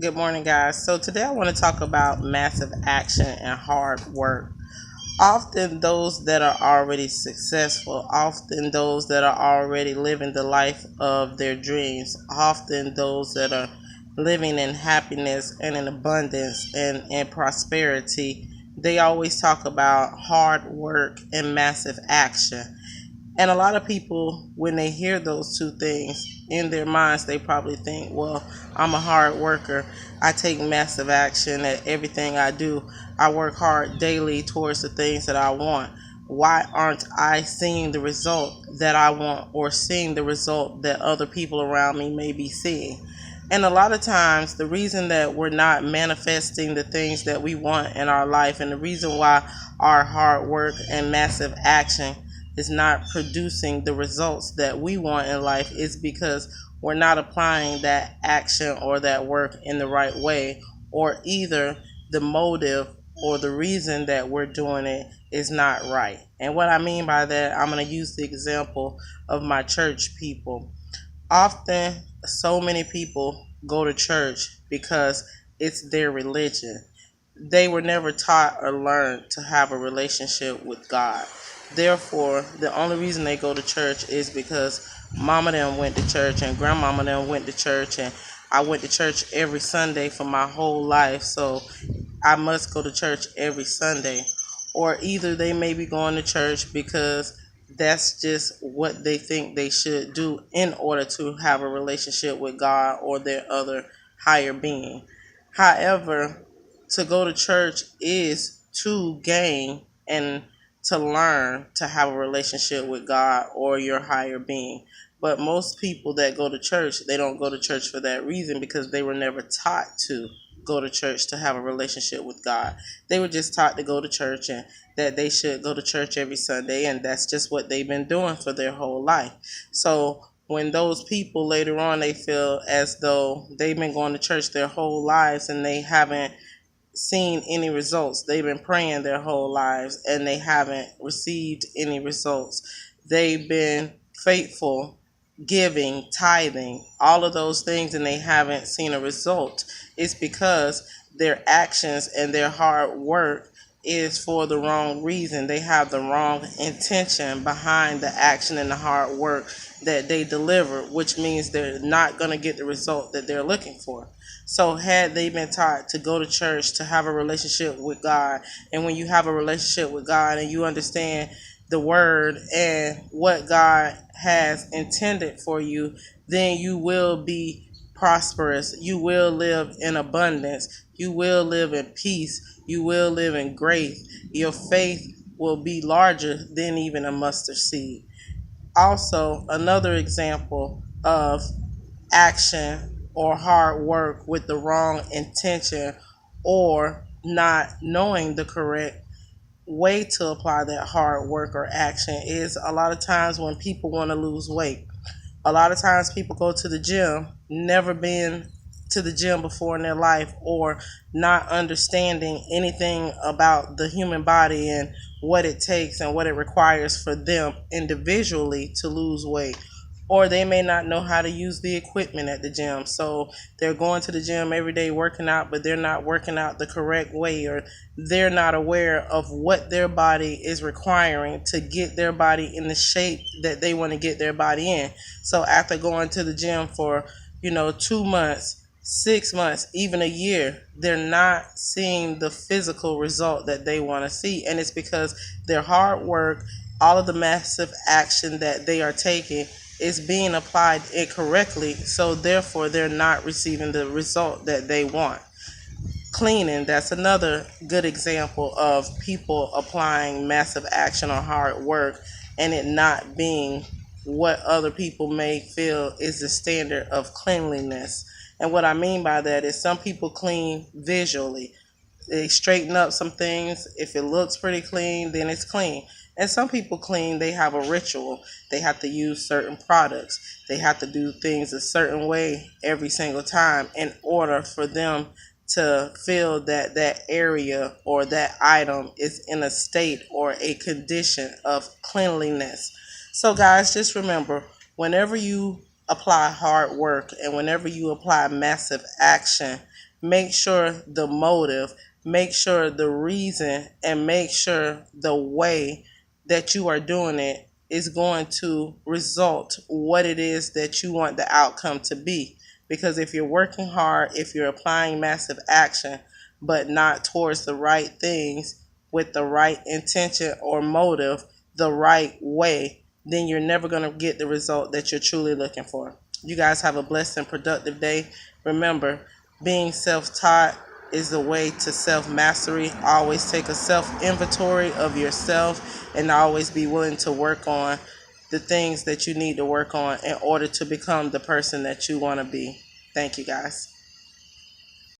Good morning, guys. So, today I want to talk about massive action and hard work. Often, those that are already successful, often those that are already living the life of their dreams, often those that are living in happiness and in abundance and in prosperity, they always talk about hard work and massive action. And a lot of people, when they hear those two things in their minds, they probably think, well, I'm a hard worker. I take massive action at everything I do. I work hard daily towards the things that I want. Why aren't I seeing the result that I want or seeing the result that other people around me may be seeing? And a lot of times, the reason that we're not manifesting the things that we want in our life, and the reason why our hard work and massive action is not producing the results that we want in life, is because we're not applying that action or that work in the right way, or either the motive or the reason that we're doing it is not right. And what I mean by that, I'm going to use the example of my church people. Often, so many people go to church because it's their religion. They were never taught or learned to have a relationship with God. Therefore, the only reason they go to church is because mama them went to church and grandmama them went to church, and I went to church every Sunday for my whole life, so I must go to church every Sunday. Or either they may be going to church because that's just what they think they should do in order to have a relationship with God or their other higher being. However, to go to church is to gain and to learn to have a relationship with God or your higher being. But most people that go to church, they don't go to church for that reason, because they were never taught to go to church to have a relationship with God. They were just taught to go to church and that they should go to church every Sunday, and that's just what they've been doing for their whole life. So when those people later on, they feel as though they've been going to church their whole lives and they haven't seen any results. They've been praying their whole lives and they haven't received any results. They've been faithful, giving, tithing, all of those things, and they haven't seen a result. It's because their actions and their hard work is for the wrong reason. They have the wrong intention behind the action and the hard work that they deliver, which means they're not going to get the result that they're looking for. So, had they been taught to go to church to have a relationship with God, and when you have a relationship with God and you understand the word and what God has intended for you, then you will be prosperous. You will live in abundance. You will live in peace. You will live in grace. Your faith will be larger than even a mustard seed. Also, another example of action or hard work with the wrong intention, or not knowing the correct way to apply that hard work or action, is a lot of times when people want to lose weight. A lot of times people go to the gym, never been to the gym before in their life, or not understanding anything about the human body and what it takes and what it requires for them individually to lose weight. Or they may not know how to use the equipment at the gym. So they're going to the gym every day working out, but they're not working out the correct way, or they're not aware of what their body is requiring to get their body in the shape that they want to get their body in. So after going to the gym for, 2 months, 6 months, even a year, they're not seeing the physical result that they want to see. And it's because their hard work, all of the massive action that they are taking, is being applied incorrectly. So therefore, they're not receiving the result that they want. Cleaning, that's another good example of people applying massive action or hard work and it not being what other people may feel is the standard of cleanliness. And what I mean by that is some people clean visually. They straighten up some things. If it looks pretty clean, then it's clean. And some people clean, they have a ritual. They have to use certain products. They have to do things a certain way every single time in order for them to feel that that area or that item is in a state or a condition of cleanliness. So, guys, just remember, whenever you apply hard work and whenever you apply massive action, make sure the motive, make sure the reason, and make sure the way that you are doing it is going to result what it is that you want the outcome to be. Because if you're working hard, if you're applying massive action, but not towards the right things with the right intention or motive, the right way, then you're never going to get the result that you're truly looking for. You guys have a blessed and productive day. Remember, being self-taught is the way to self-mastery. Always take a self-inventory of yourself and always be willing to work on the things that you need to work on in order to become the person that you want to be. Thank you, guys.